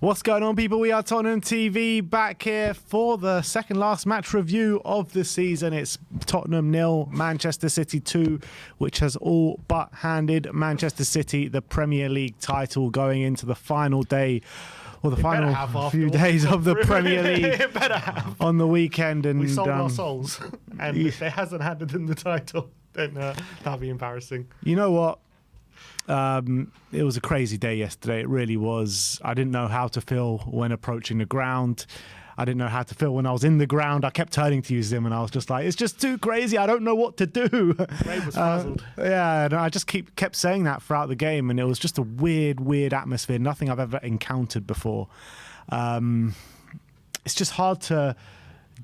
What's going on, people? We are Tottenham TV back here for the second last match review of the season. It's Tottenham 0, Manchester City 2, which has all but handed Manchester City the Premier League title going into the final day or the final few days of the Premier League on the weekend. And we sold our souls. And if it hasn't handed them the title, then that'll be embarrassing. You know what? It was a crazy day yesterday. It really was. I didn't know how to feel when approaching the ground. I didn't know how to feel when I was in the ground. I kept turning to you, Zim, and I was just like, it's just too crazy. I don't know what to do. Ray was frazzled. Yeah, and I just kept saying that throughout the game, and it was just a weird atmosphere. Nothing I've ever encountered before. It's just hard to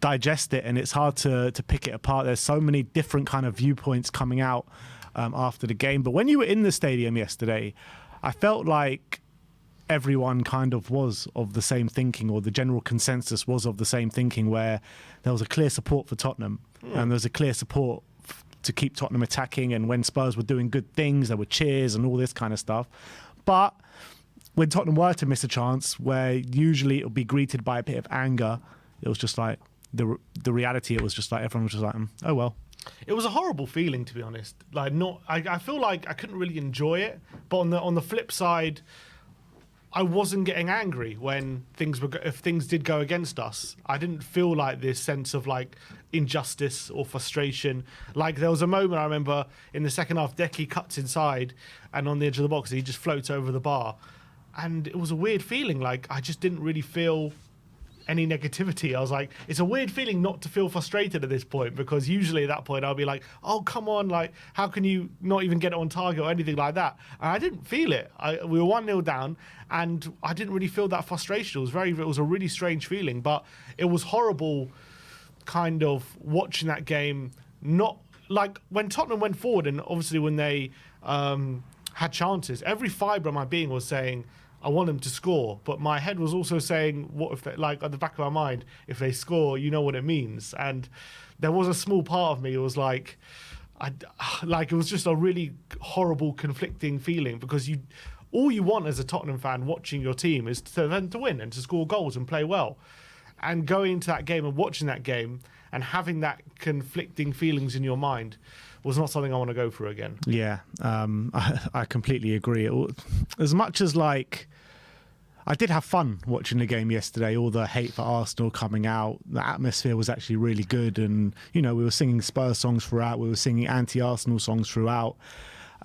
digest it, and it's hard to pick it apart. There's so many different kind of viewpoints coming out after the game. But when you were in the stadium yesterday, I felt like everyone kind of was of the same thinking, or the general consensus was of the same thinking, where there was a clear support for Tottenham and there was a clear support to keep Tottenham attacking, and when Spurs were doing good things there were cheers and all this kind of stuff. But when Tottenham were to miss a chance, where usually it would be greeted by a bit of anger, it was just like the reality. It was just like everyone was just like, oh well. It was a horrible feeling, to be honest. Like, I feel like I couldn't really enjoy it. But on the flip side, I wasn't getting angry when if things did go against us. I didn't feel like this sense of like injustice or frustration. Like, there was a moment I remember in the second half, Decky cuts inside, and on the edge of the box, he just floats over the bar, and it was a weird feeling. Like, I just didn't really feel any negativity. I was like, it's a weird feeling not to feel frustrated at this point, because usually at that point I'll be like, oh, come on, like, how can you not even get it on target or anything like that? And I didn't feel it. We were 1-0 down, and I didn't really feel that frustration. It was a really strange feeling, but it was horrible kind of watching that game. Not like when Tottenham went forward, and obviously when they had chances, every fibre of my being was saying, I want them to score, but my head was also saying, what if they, like, at the back of my mind, if they score, you know what it means. And there was a small part of me, it was like, it was just a really horrible, conflicting feeling, because all you want as a Tottenham fan watching your team is to win and to score goals and play well. And going into that game and watching that game and having that conflicting feelings in your mind was not something I want to go through again. Yeah, I completely agree. As much as, like, I did have fun watching the game yesterday, all the hate for Arsenal coming out, the atmosphere was actually really good, and, you know, we were singing Spurs songs throughout, we were singing anti-Arsenal songs throughout.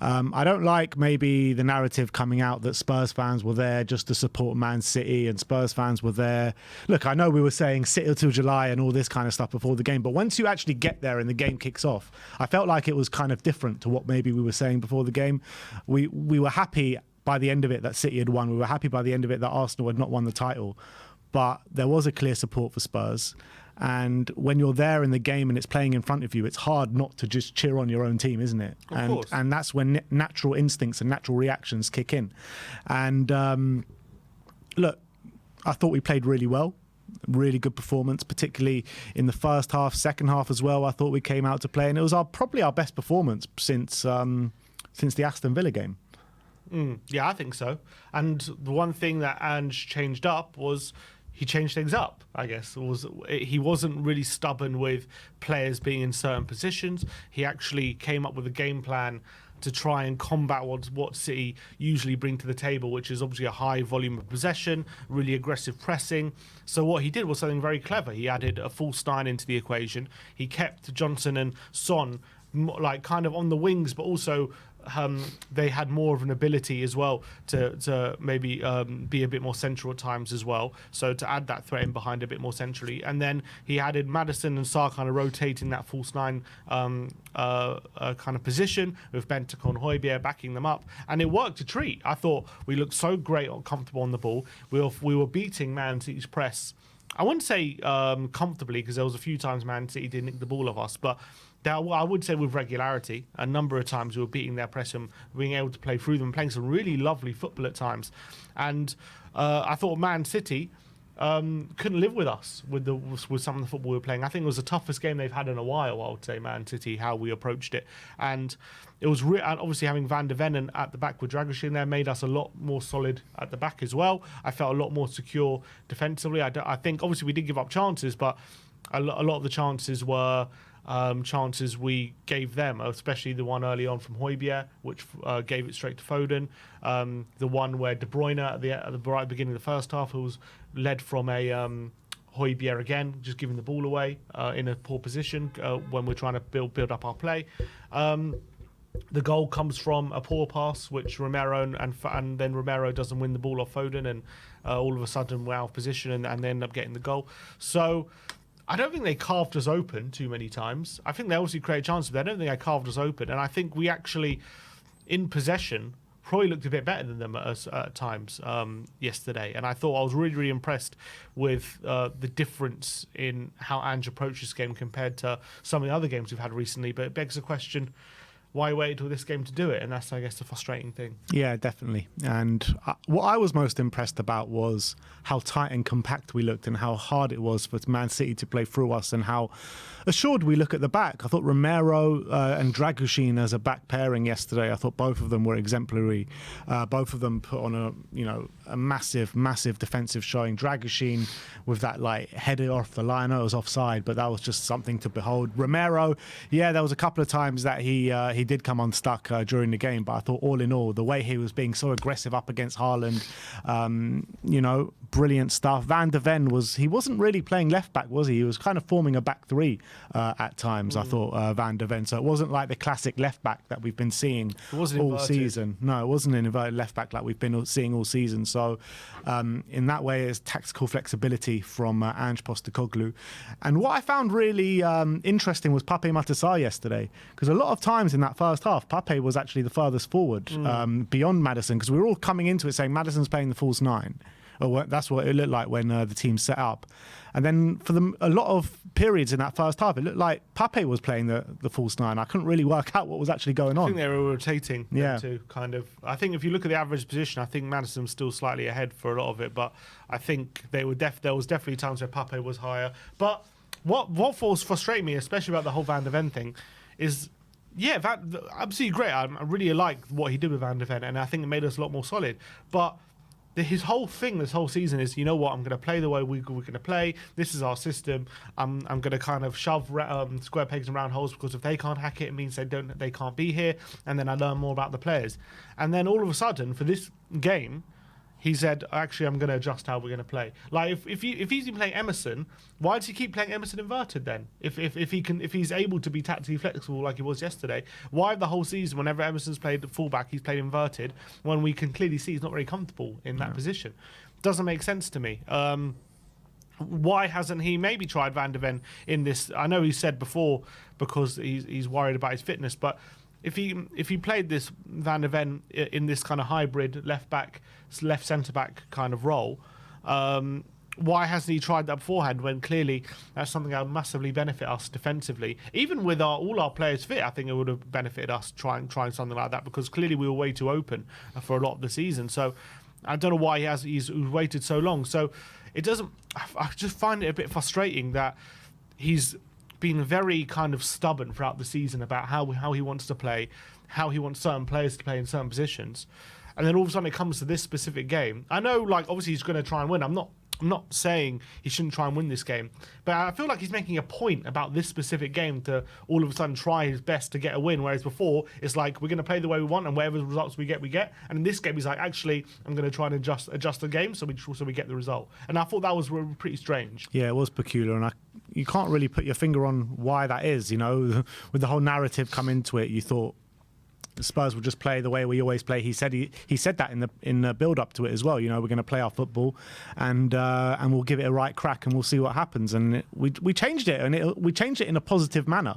I don't like maybe the narrative coming out that Spurs fans were there just to support Man City, and Spurs fans were there. Look, I know we were saying City till July and all this kind of stuff before the game, but once you actually get there and the game kicks off, I felt like it was kind of different to what maybe we were saying before the game. We were happy by the end of it that City had won. We were happy by the end of it that Arsenal had not won the title, but there was a clear support for Spurs. And when you're there in the game and it's playing in front of you, it's hard not to just cheer on your own team, isn't it? Of course. And that's when natural instincts and natural reactions kick in. And look, I thought we played really well. Really good performance, particularly in the first half, second half as well. I thought we came out to play, and it was probably our best performance since the Aston Villa game. Yeah, I think so. And the one thing that Ange changed up was he changed things up, I guess. He wasn't really stubborn with players being in certain positions. He actually came up with a game plan to try and combat what City usually bring to the table, which is obviously a high volume of possession, really aggressive pressing. So what he did was something very clever. He added a false nine into the equation. He kept Johnson and Son like kind of on the wings, but also they had more of an ability as well to maybe be a bit more central at times as well. So to add that threat in behind a bit more centrally. And then he added Maddison and Sarr kind of rotating that false nine kind of position, with Bentancur and Højbjerg backing them up. And it worked a treat. I thought we looked so great, comfortable on the ball. We were beating Man City's press. I wouldn't say comfortably, because there was a few times Man City did nick the ball of us, but I would say with regularity. A number of times we were beating their press and being able to play through them, playing some really lovely football at times. And I thought Man City couldn't live with us with some of the football we were playing. I think it was the toughest game they've had in a while, I would say, Man City, how we approached it. And it was and obviously having Van de Ven at the back with Dragoshin there made us a lot more solid at the back as well. I felt a lot more secure defensively. I think obviously we did give up chances, but a lot of the chances were chances we gave them, especially the one early on from Højbjerg, which gave it straight to Foden. The one where De Bruyne at the right beginning of the first half, who was led from a Højbjerg again, just giving the ball away in a poor position when we're trying to build up our play. The goal comes from a poor pass, which Romero and then Romero doesn't win the ball off Foden, and all of a sudden we're out of position and they end up getting the goal. So I don't think they carved us open too many times. I think they obviously created chances, but I don't think they carved us open. And I think we actually, in possession, probably looked a bit better than them at times yesterday. And I thought I was really, really impressed with the difference in how Ange approached this game compared to some of the other games we've had recently. But it begs the question, why wait until this game to do it? And that's, I guess, the frustrating thing. Yeah, definitely. And what I was most impressed about was how tight and compact we looked and how hard it was for Man City to play through us and how assured we look at the back. I thought Romero and Dragoshin as a back pairing yesterday, I thought both of them were exemplary. Both of them put on a massive defensive showing. Dragoshin with that header off the line. I know it was offside, but that was just something to behold. Romero, yeah, there was a couple of times that he did come unstuck during the game, but I thought all in all, the way he was being so aggressive up against Haaland, brilliant stuff. Van de Ven wasn't really playing left back, was he? He was kind of forming a back three at times, I thought, Van de Ven. So it wasn't like the classic left back that we've been seeing all season. No, it wasn't an inverted left back like we've been seeing all season. So in that way, it's tactical flexibility from Ange Postecoglou. And what I found really interesting was Pape Matar yesterday, because a lot of times in that first half, Pape was actually the furthest forward beyond Maddison, because we were all coming into it saying Maddison's playing the false nine. Or that's what it looked like when the team set up. And then for a lot of periods in that first half, it looked like Pape was playing the false nine. I couldn't really work out what was actually going on. I think they were rotating to kind of. I think if you look at the average position, I think Maddison was still slightly ahead for a lot of it. But I think there was definitely times where Pape was higher. But what was frustrating me, especially about the whole Van de Ven thing, is absolutely great. I really like what he did with Van de Ven, and I think it made us a lot more solid. But his whole thing this whole season is, you know what, I'm going to play the way we're going to play. This is our system. I'm going to kind of shove square pegs in round holes, because if they can't hack it, it means they can't be here. And then I learn more about the players. And then all of a sudden, for this game, he said, actually, I'm going to adjust how we're going to play. Like, if he's been playing Emerson, why does he keep playing Emerson inverted then? If he's able to be tactically flexible like he was yesterday, why the whole season, whenever Emerson's played the fullback, he's played inverted, when we can clearly see he's not very comfortable in that position? Doesn't make sense to me. Why hasn't he maybe tried Van de Ven in this? I know he said before because he's worried about his fitness, but if he played this Van de Ven in this kind of hybrid left centre back kind of role, why hasn't he tried that beforehand, when clearly that's something that would massively benefit us defensively? Even with all our players fit, I think it would have benefited us trying something like that, because clearly we were way too open for a lot of the season. So I don't know why he's waited so long. So it doesn't. I just find it a bit frustrating that he's been very kind of stubborn throughout the season about how he wants to play, how he wants certain players to play in certain positions, and then all of a sudden it comes to this specific game. I know, obviously he's going to try and win. I'm not saying he shouldn't try and win this game, but I feel like he's making a point about this specific game to all of a sudden try his best to get a win, whereas before it's like, we're going to play the way we want, and whatever results we get. And in this game he's like, actually, I'm going to try and adjust the game so we get the result. And I thought that was pretty strange. Yeah, it was peculiar, and you can't really put your finger on why that is. With the whole narrative come into it, you thought Spurs will just play the way we always play. He said that in the build up to it as well. We're going to play our football, and we'll give it a right crack, and we'll see what happens. And we changed it, and we changed it in a positive manner.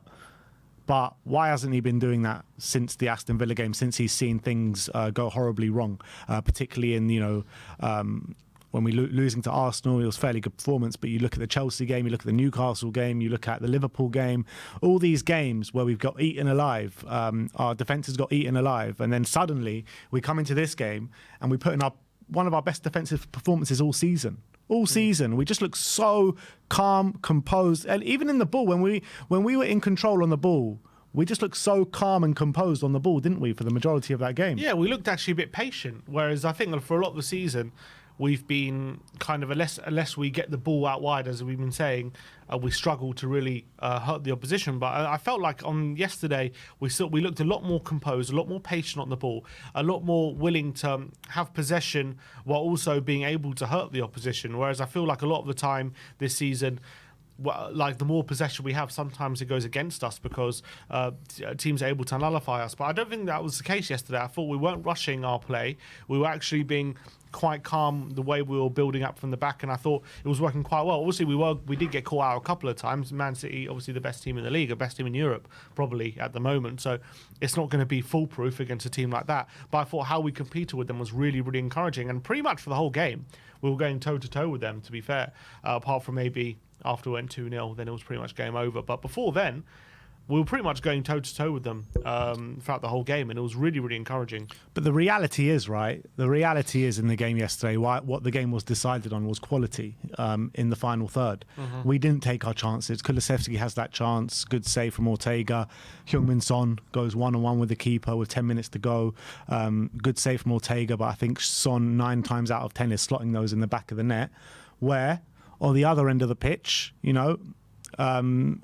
But why hasn't he been doing that since the Aston Villa game? Since he's seen things go horribly wrong, particularly in when we losing to Arsenal, it was fairly good performance. But you look at the Chelsea game, you look at the Newcastle game, you look at the Liverpool game, all these games where we've got eaten alive, our defence has got eaten alive, and then suddenly we come into this game and we put in one of our best defensive performances all season. all season. We just looked so calm, composed, and even in the ball when we were in control on the ball, we just looked so calm and composed on the ball, didn't we, for the majority of that game? Yeah, we looked actually a bit patient. Whereas I think for a lot of the season, we've been kind of unless we get the ball out wide, as we've been saying, we struggle to really hurt the opposition. But I felt like on yesterday we looked a lot more composed, a lot more patient on the ball, a lot more willing to have possession while also being able to hurt the opposition. Whereas I feel like a lot of the time this season, like the more possession we have, sometimes it goes against us because teams are able to nullify us. But I don't think that was the case yesterday. I thought we weren't rushing our play. We were actually being quite calm the way we were building up from the back, and I thought it was working quite well. Obviously, we did get caught out a couple of times. Man City, obviously the best team in the league, the best team in Europe, probably at the moment. So it's not going to be foolproof against a team like that. But I thought how we competed with them was really, really encouraging, and pretty much for the whole game, we were going toe to toe with them. To be fair, apart from maybe after we went 2-0, then it was pretty much game over. But before then, we were pretty much going toe-to-toe with them throughout the whole game, and it was really, really encouraging. But the reality is, right, the reality is in the game yesterday, what the game was decided on was quality in the final third. We didn't take our chances. Kulusevski has that chance, good save from Ortega. Heung-min Son goes one-on-one with the keeper with 10 minutes to go. Good save from Ortega, but I think Son 9 times out of 10 is slotting those in the back of the net. Where, on the other end of the pitch,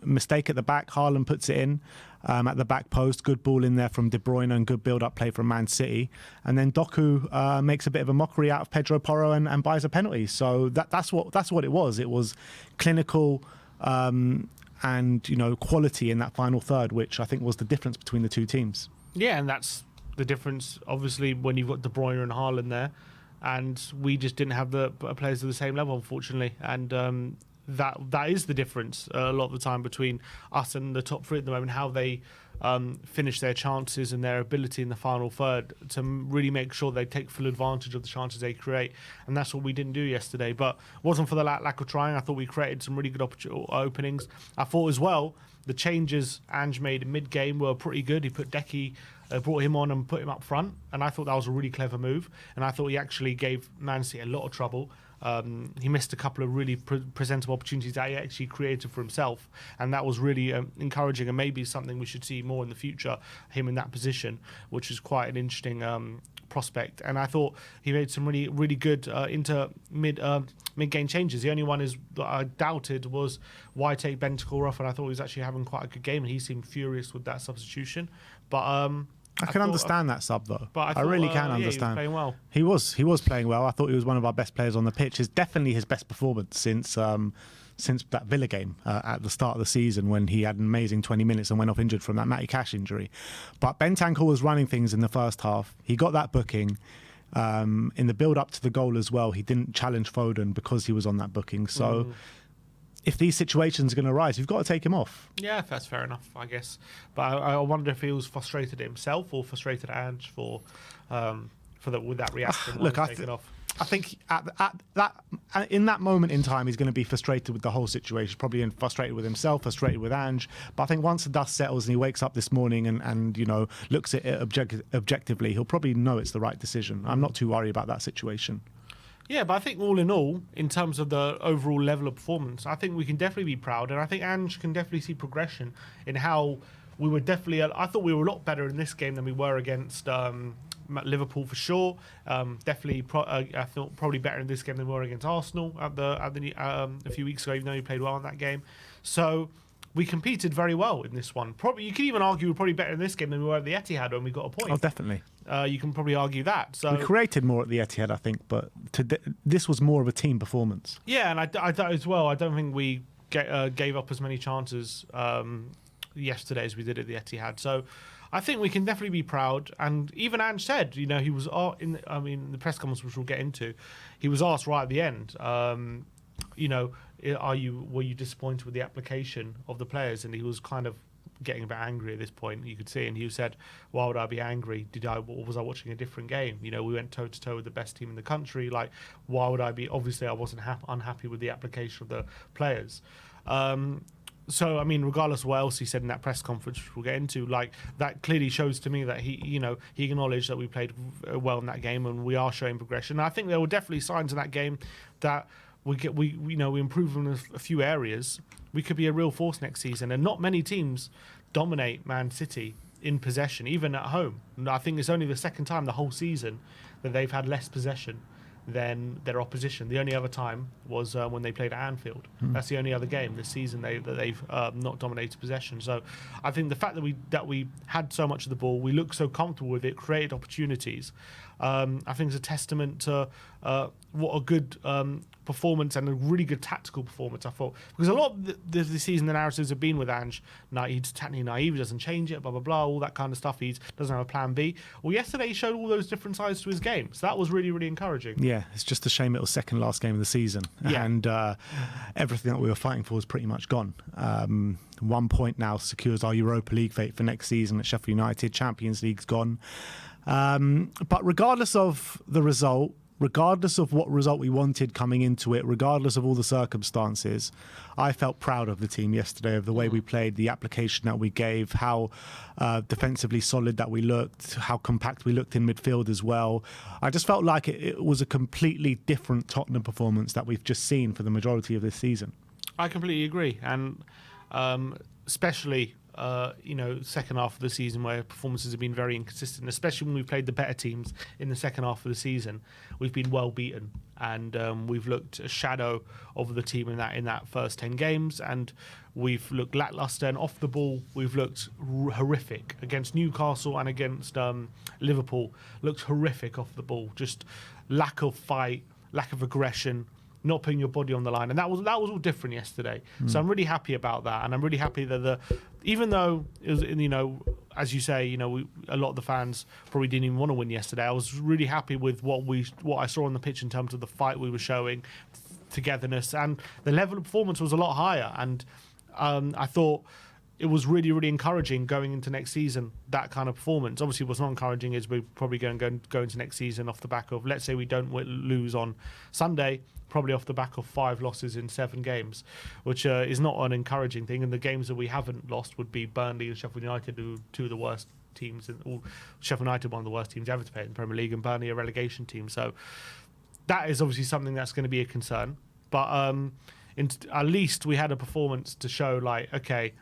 mistake at the back, Haaland puts it in at the back post, good ball in there from De Bruyne and good build-up play from Man City, and then Doku makes a bit of a mockery out of Pedro Porro and buys a penalty. So that's what it was. It was clinical and quality in that final third, which I think was the difference between the two teams. Yeah, and that's the difference obviously when you've got De Bruyne and Haaland there, and we just didn't have the players at the same level, unfortunately, and that is the difference a lot of the time between us and the top three at the moment, how they finish their chances and their ability in the final third to really make sure they take full advantage of the chances they create. And that's what we didn't do yesterday. But it wasn't for the lack of trying. I thought we created some really good openings. I thought as well, the changes Ange made mid-game were pretty good. He put Decky, brought him on and put him up front. And I thought that was a really clever move. And I thought he actually gave Man City a lot of trouble. He missed a couple of really presentable opportunities that he actually created for himself, and that was really encouraging, and maybe something we should see more in the future, him in that position, which is quite an interesting prospect. And I thought he made some really, really good mid-game changes. The only one that I doubted was why take Bentancur off, and I thought he was actually having quite a good game, and he seemed furious with that substitution. But I can understand that sub though. But I really can understand. He was playing well. He was playing well. I thought he was one of our best players on the pitch. It's definitely his best performance since that Villa game at the start of the season when he had an amazing 20 minutes and went off injured from that Matty Cash injury. But Bentancur was running things in the first half. He got that booking. In the build up to the goal as well, he didn't challenge Foden because he was on that booking. So if these situations are going to arise, you've got to take him off. Yeah, that's fair enough, I guess. But I wonder if he was frustrated himself or frustrated Ange with that reaction. Look, I think in that moment in time, he's going to be frustrated with the whole situation. Probably frustrated with himself, frustrated with Ange. But I think once the dust settles and he wakes up this morning and looks at it objectively, he'll probably know it's the right decision. I'm not too worried about that situation. Yeah, but I think all in all, in terms of the overall level of performance, I think we can definitely be proud, and I think Ange can definitely see progression in how we were definitely. I thought we were a lot better in this game than we were against Liverpool for sure. Definitely, I thought probably better in this game than we were against Arsenal a few weeks ago, even though we played well in that game. So we competed very well in this one. Probably you could even argue we're probably better in this game than we were at the Etihad when we got a point. Oh, definitely. You can probably argue that. So we created more at the Etihad, I think, but this was more of a team performance. Yeah, and I as well. I don't think we gave up as many chances yesterday as we did at the Etihad. So I think we can definitely be proud. And even Ange said, he was in the press conference, which we'll get into, he was asked right at the end, were you disappointed with the application of the players? And he was kind of getting a bit angry at this point, you could see, and he said, why would I be angry? Was I watching a different game? We went toe to toe with the best team in the country. Like, why would I be? Obviously I wasn't unhappy with the application of the players. So, regardless of what else he said in that press conference, which we'll get into, like, that clearly shows to me that he acknowledged that we played well in that game and we are showing progression. And I think there were definitely signs in that game that we improve in a few areas, we could be a real force next season. And not many teams dominate Man City in possession, even at home. And I think it's only the second time the whole season that they've had less possession than their opposition. The only other time was when they played at Anfield. That's the only other game this season that they've not dominated possession. So I think the fact that we had so much of the ball, we looked so comfortable with it, created opportunities, I think is a testament to what a good performance and a really good tactical performance, I thought. Because a lot of the season, the narratives have been with Ange, he's tactically naive, he doesn't change it, blah, blah, blah, all that kind of stuff. He doesn't have a plan B. Well, yesterday he showed all those different sides to his game. So that was really, really encouraging. Yeah, it's just a shame it was second last game of the season. Yeah. And everything that we were fighting for was pretty much gone. 1 point now secures our Europa League fate for next season at Sheffield United. Champions League's gone. But regardless of the result, regardless of what result we wanted coming into it, regardless of all the circumstances, I felt proud of the team yesterday, of the way we played, the application that we gave, how defensively solid that we looked, how compact we looked in midfield as well. I just felt like it was a completely different Tottenham performance that we've just seen for the majority of this season. I completely agree. And especially second half of the season where performances have been very inconsistent, especially when we've played the better teams in the second half of the season. We've been well beaten, and we've looked a shadow of the team in that first 10 games, and we've looked lackluster, and off the ball we've looked horrific against Newcastle and against Liverpool. Looked horrific off the ball, just lack of fight, lack of aggression, not putting your body on the line, and that was all different yesterday. So I'm really happy about that, and I'm really happy that even though it was, as you say, a lot of the fans probably didn't even want to win yesterday. I was really happy with what I saw on the pitch in terms of the fight we were showing, togetherness, and the level of performance was a lot higher. And I thought it was really, really encouraging going into next season, that kind of performance. Obviously, what's not encouraging is we're probably going to go into next season off the back of, let's say we don't lose on Sunday, probably off the back of 5 losses in 7 games, which is not an encouraging thing. And the games that we haven't lost would be Burnley and Sheffield United, who are 2 of the worst teams. Sheffield United, one of the worst teams ever to play in the Premier League, and Burnley, a relegation team. So that is obviously something that's going to be a concern. But at least we had a performance to show, like, okay,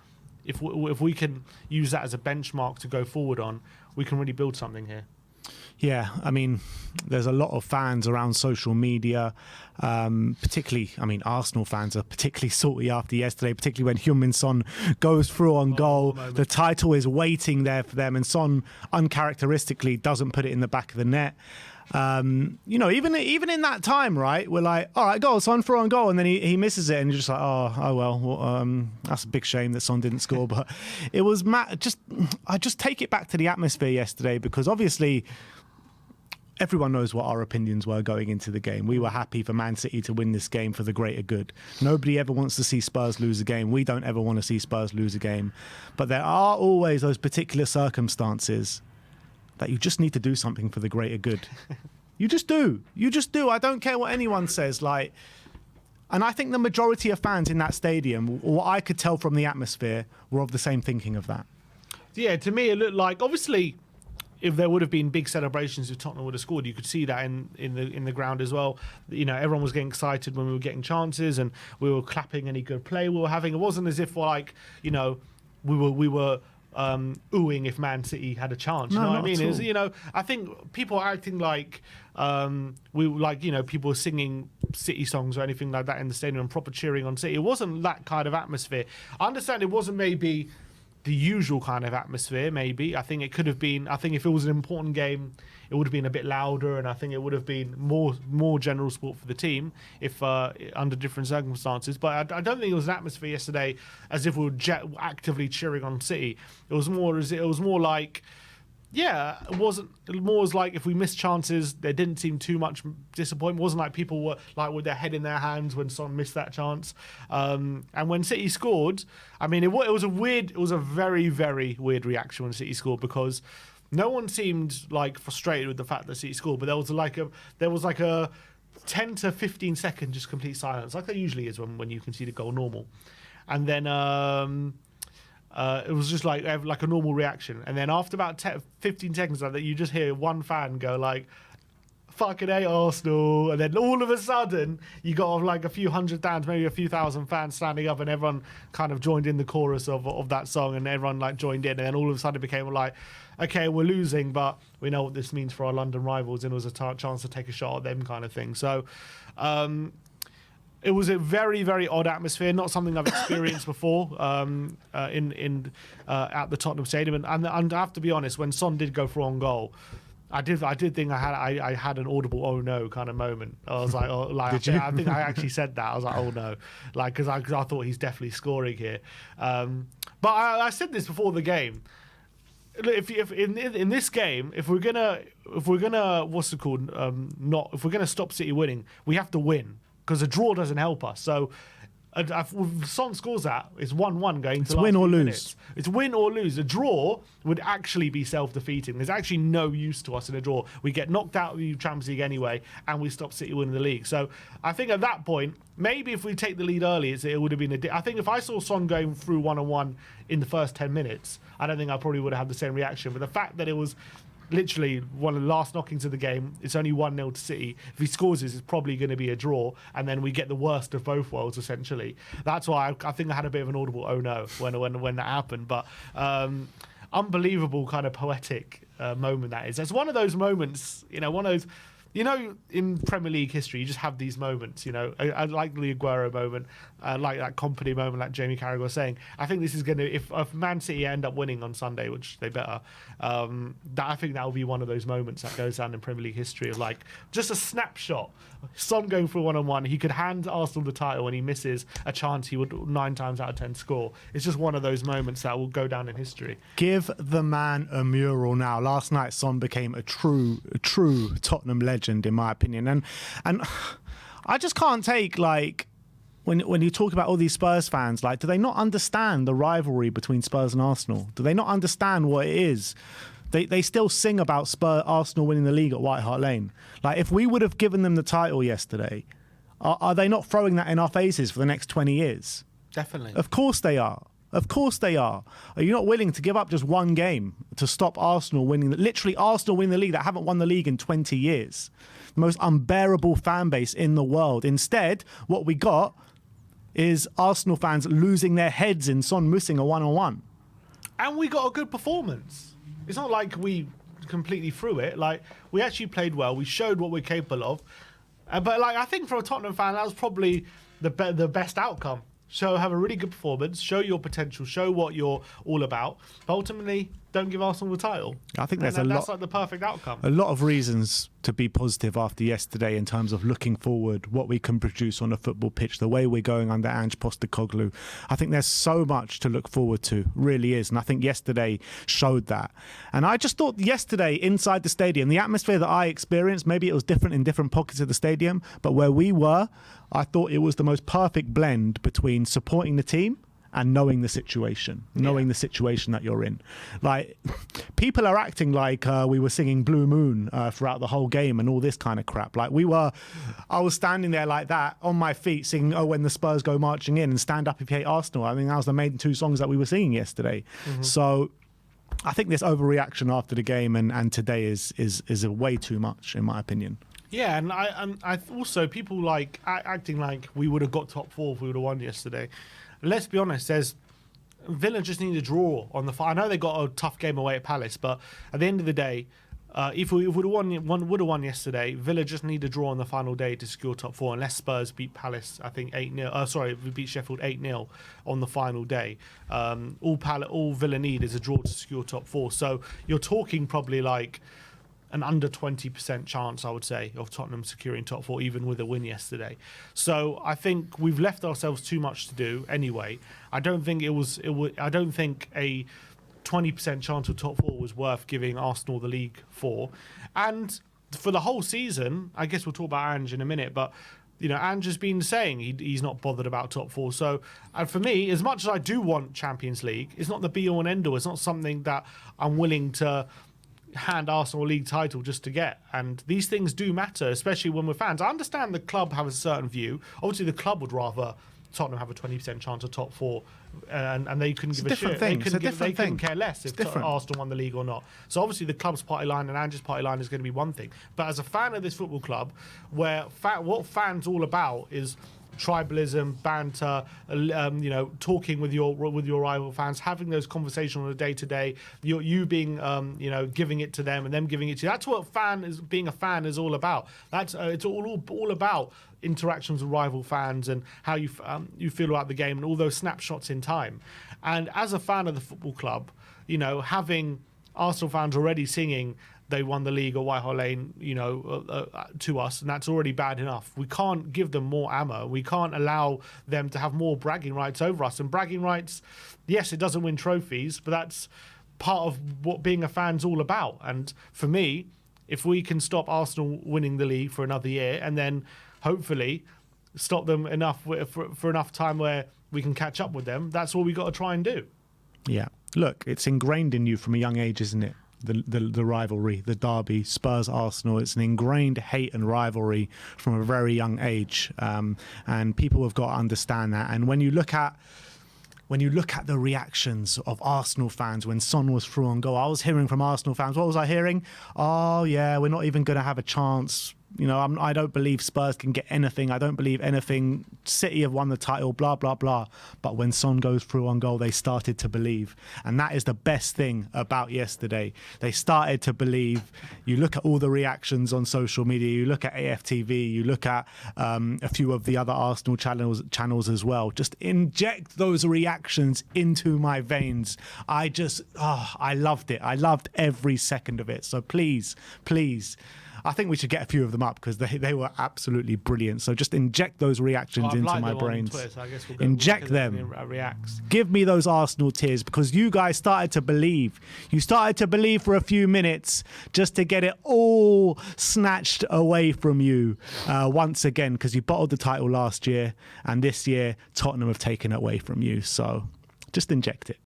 if we can use that as a benchmark to go forward on, we can really build something here. Yeah, I mean, there's a lot of fans around social media, particularly, Arsenal fans are particularly salty after yesterday, particularly when Heung-min Son goes through on goal. The title is waiting there for them, and Son uncharacteristically doesn't put it in the back of the net. Even in that time, right, we're like, all right, goal, Son through on goal, and then he misses it, and you're just like, oh well, that's a big shame that Son didn't score. But it was I just take it back to the atmosphere yesterday, because obviously everyone knows what our opinions were going into the game. We were happy for Man City to win this game for the greater good. Nobody ever wants to see Spurs lose a game. We don't ever want to see Spurs lose a game. But there are always those particular circumstances that you just need to do something for the greater good. You just do. I don't care what anyone says. And I think the majority of fans in that stadium, what I could tell from the atmosphere, were of the same thinking of that. Yeah, to me it looked like, obviously, if there would have been big celebrations if Tottenham would have scored, you could see that in the ground as well. Everyone was getting excited when we were getting chances, and we were clapping any good play we were having. It wasn't as if we were oohing if Man City had a chance. You know what I mean? It was, I think people are acting like people were singing City songs or anything like that in the stadium and proper cheering on City. It wasn't that kind of atmosphere. I understand it wasn't maybe the usual kind of atmosphere, maybe. I think it could have been, if it was an important game, it would have been a bit louder, and I think it would have been more general support for the team if under different circumstances. But I don't think it was an atmosphere yesterday as if we were actively cheering on City. It was more like, yeah, it wasn't. It was like if we missed chances, there didn't seem too much disappointment. It wasn't like people were like with their head in their hands when Son missed that chance. And when City scored, it was a very, very weird reaction when City scored, because no one seemed like frustrated with the fact that City scored, but there was like a 10 to 15 second just complete silence, like there usually is when you concede a goal normal, and then it was just like a normal reaction. And then after about 15 seconds like that, you just hear one fan go like, fucking hate Arsenal. And then all of a sudden, you got like a few hundred fans, maybe a few thousand fans standing up, and everyone kind of joined in the chorus of that song, and everyone like joined in. And then all of a sudden it became like, okay, we're losing, but we know what this means for our London rivals, and it was a chance to take a shot at them kind of thing. So it was a very, very odd atmosphere, not something I've experienced before at the Tottenham Stadium. And I have to be honest, when Son did go for on goal, I did think I had an audible "oh no" kind of moment. I was like, oh, like I think I actually said that. I was like, oh no, like because I thought he's definitely scoring here. But I said this before the game. If in this game, if we're gonna what's it called? If we're gonna stop City winning, we have to win, because a draw doesn't help us. So if Son scores that, it's 1-1 going to win or lose. minutes. It's win or lose. A draw would actually be self-defeating. There's actually no use to us in a draw. We get knocked out of the Champions League anyway, and we stop City winning the league. So I think at that point, maybe if we take the lead early, it would have been I think if I saw Son going through 1-on-1 in the first 10 minutes, I don't think I probably would have had the same reaction. But the fact that it was literally one of the last knockings of the game, it's only 1-0 to City. If he scores this, it's probably going to be a draw, and then we get the worst of both worlds, essentially. That's why I think I had a bit of an audible "oh no" when that happened. But unbelievable kind of poetic moment that is. It's one of those moments, one of those, in Premier League history, you just have these moments, I like the Aguero moment, like that Company moment, like Jamie Carragher was saying. I think this is going to, if Man City end up winning on Sunday, which they better, I think that will be one of those moments that goes down in Premier League history of like, just a snapshot. Son going for 1-on-1, he could hand Arsenal the title, and he misses a chance he would 9 times out of 10 score. It's just one of those moments that will go down in history. Give the man a mural now. Last night, Son became a true Tottenham legend, in my opinion. And I just can't take, like, when you talk about all these Spurs fans, like, do they not understand the rivalry between Spurs and Arsenal? Do they not understand what it is? They still sing about Arsenal winning the league at White Hart Lane. Like, if we would have given them the title yesterday, are they not throwing that in our faces for the next 20 years? Definitely. Of course they are. Of course they are. Are you not willing to give up just one game to stop Arsenal winning? Literally, Arsenal winning the league that haven't won the league in 20 years. The most unbearable fan base in the world. Instead, what we got is Arsenal fans losing their heads in Son missing a 1-on-1. And we got a good performance. It's not like we completely threw it. Like, we actually played well. We showed what we're capable of. But like, I think for a Tottenham fan, that was probably the best outcome. So have a really good performance, show your potential, show what you're all about. But ultimately, don't give Arsenal the title. I think that's like the perfect outcome. A lot of reasons to be positive after yesterday in terms of looking forward, what we can produce on a football pitch, the way we're going under Ange Postecoglou. I think there's so much to look forward to, really is. And I think yesterday showed that. And I just thought yesterday inside the stadium, the atmosphere that I experienced, maybe it was different in different pockets of the stadium, but where we were, I thought it was the most perfect blend between supporting the team and knowing the situation that you're in. Like, people are acting like we were singing Blue Moon throughout the whole game and all this kind of crap. Like, I was standing there like that on my feet singing, "Oh, when the Spurs go marching in," and "Stand Up If You Hate Arsenal." I mean, that was the main 2 songs that we were singing yesterday. Mm-hmm. So I think this overreaction after the game and today is a way too much, in my opinion. Yeah, and I also, people like acting like we would have got top 4 if we would have won yesterday. Let's be honest, Villa just need a draw on the. I know they got a tough game away at Palace, but at the end of the day, if we would have won yesterday, Villa just need a draw on the final day to secure top 4. Unless Spurs beat Palace, I think 8-0. We beat Sheffield 8-0 on the final day. All Villa need is a draw to secure top 4. So you're talking probably like an under 20% chance, I would say, of Tottenham securing top 4, even with a win yesterday. So I think we've left ourselves too much to do anyway. I don't think I don't think a 20% chance of top 4 was worth giving Arsenal the league for. And for the whole season, I guess we'll talk about Ange in a minute, but Ange has been saying he's not bothered about top 4. So, and for me, as much as I do want Champions League, it's not the be-all and end-all. It's not something that I'm willing to hand Arsenal a league title just to get. And these things do matter, especially when we're fans. I understand the club have a certain view. Obviously, the club would rather Tottenham have a 20% chance of top four, and they couldn't give a different shit. thing. They couldn't care less if different. Arsenal won the league or not. So obviously the club's party line and Ange's party line is going to be one thing. But as a fan of this football club, where what fans all about is tribalism, banter, talking with your rival fans, having those conversations on a day to day. You being giving it to them and them giving it to you. That's what being a fan is all about. It's all about interactions with rival fans and how you feel about the game and all those snapshots in time. And as a fan of the football club, having Arsenal fans already singing they won the league or White Hart Lane, to us, and that's already bad enough. We can't give them more ammo. We can't allow them to have more bragging rights over us. And bragging rights, yes, it doesn't win trophies, but that's part of what being a fan's all about. And for me, if we can stop Arsenal winning the league for another year and then hopefully stop them enough for enough time where we can catch up with them, that's what we got to try and do. Yeah. Look, it's ingrained in you from a young age, isn't it? The rivalry, the derby, Spurs, Arsenal. It's an ingrained hate and rivalry from a very young age, and people have got to understand that. And when you look at the reactions of Arsenal fans when Son was through on goal, I was hearing from Arsenal fans. What was I hearing? Oh yeah, we're not even going to have a chance. I don't believe Spurs can get anything. I don't believe anything. City have won the title, blah, blah, blah. But when Son goes through on goal, they started to believe. And that is the best thing about yesterday. They started to believe. You look at all the reactions on social media. You look at AFTV. You look at a few of the other Arsenal channels as well. Just inject those reactions into my veins. I loved it. I loved every second of it. So please, I think we should get a few of them up because they were absolutely brilliant. So just inject those reactions into my brains. Twitter, so I guess inject them. Reacts. Give me those Arsenal tears because you guys started to believe. You started to believe for a few minutes just to get it all snatched away from you once again because you bottled the title last year and this year Tottenham have taken it away from you. So just inject it.